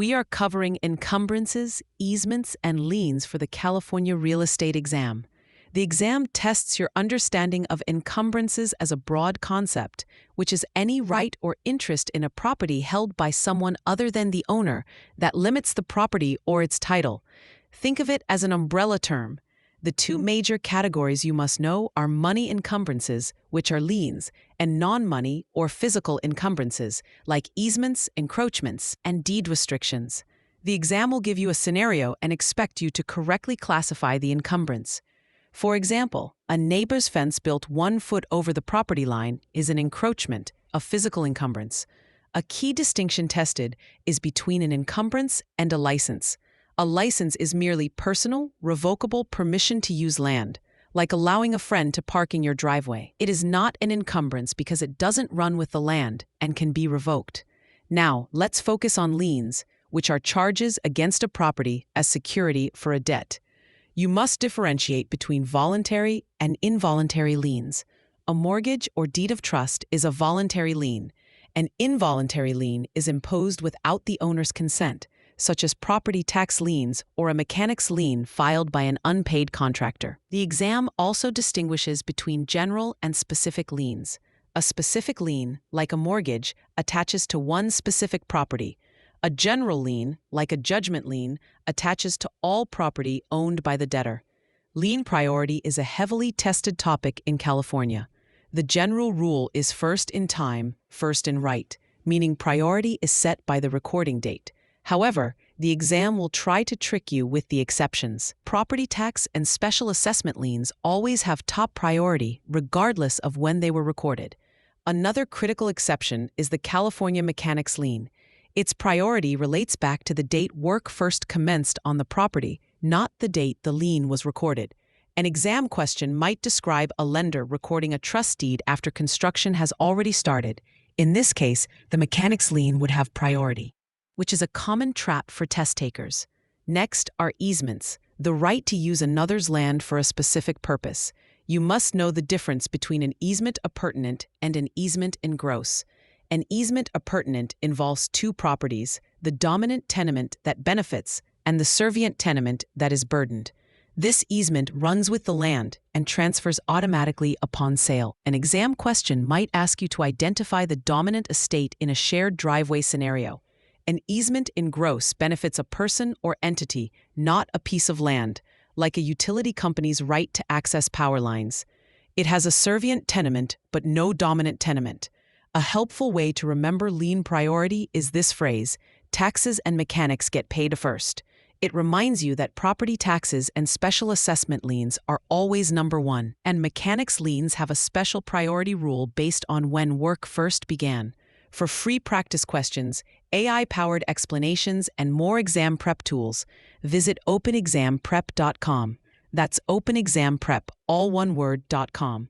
We are covering encumbrances, easements, and liens for the California real estate exam. The exam tests your understanding of encumbrances as a broad concept, which is any right or interest in a property held by someone other than the owner that limits the property or its title. Think of it as an umbrella term. The two major categories you must know are money encumbrances, which are liens, and non-money or physical encumbrances, like easements, encroachments, and deed restrictions. The exam will give you a scenario and expect you to correctly classify the encumbrance. For example, a neighbor's fence built 1 foot over the property line is an encroachment, a physical encumbrance. A key distinction tested is between an encumbrance and a license. A license is merely personal, revocable permission to use land, like allowing a friend to park in your driveway. It is not an encumbrance because it doesn't run with the land and can be revoked. Now, let's focus on liens, which are charges against a property as security for a debt. You must differentiate between voluntary and involuntary liens. A mortgage or deed of trust is a voluntary lien. An involuntary lien is imposed without the owner's consent, such as property tax liens or a mechanic's lien filed by an unpaid contractor. The exam also distinguishes between general and specific liens. A specific lien, like a mortgage, attaches to one specific property. A general lien, like a judgment lien, attaches to all property owned by the debtor. Lien priority is a heavily tested topic in California. The general rule is first in time, first in right, meaning priority is set by the recording date. However, the exam will try to trick you with the exceptions. Property tax and special assessment liens always have top priority, regardless of when they were recorded. Another critical exception is the California mechanic's lien. Its priority relates back to the date work first commenced on the property, not the date the lien was recorded. An exam question might describe a lender recording a trust deed after construction has already started. In this case, the mechanic's lien would have priority, which is a common trap for test takers. Next are easements, the right to use another's land for a specific purpose. You must know the difference between an easement appurtenant and an easement in gross. An easement appurtenant involves two properties, the dominant tenement that benefits and the servient tenement that is burdened. This easement runs with the land and transfers automatically upon sale. An exam question might ask you to identify the dominant estate in a shared driveway scenario. An easement in gross benefits a person or entity, not a piece of land, like a utility company's right to access power lines. It has a servient tenement but no dominant tenement. A helpful way to remember lien priority is this phrase: taxes and mechanics get paid first. It reminds you that property taxes and special assessment liens are always number one, and mechanics liens have a special priority rule based on when work first began. For free practice questions, AI-powered explanations, and more exam prep tools, visit openexamprep.com. That's openexamprep, all one word, .com.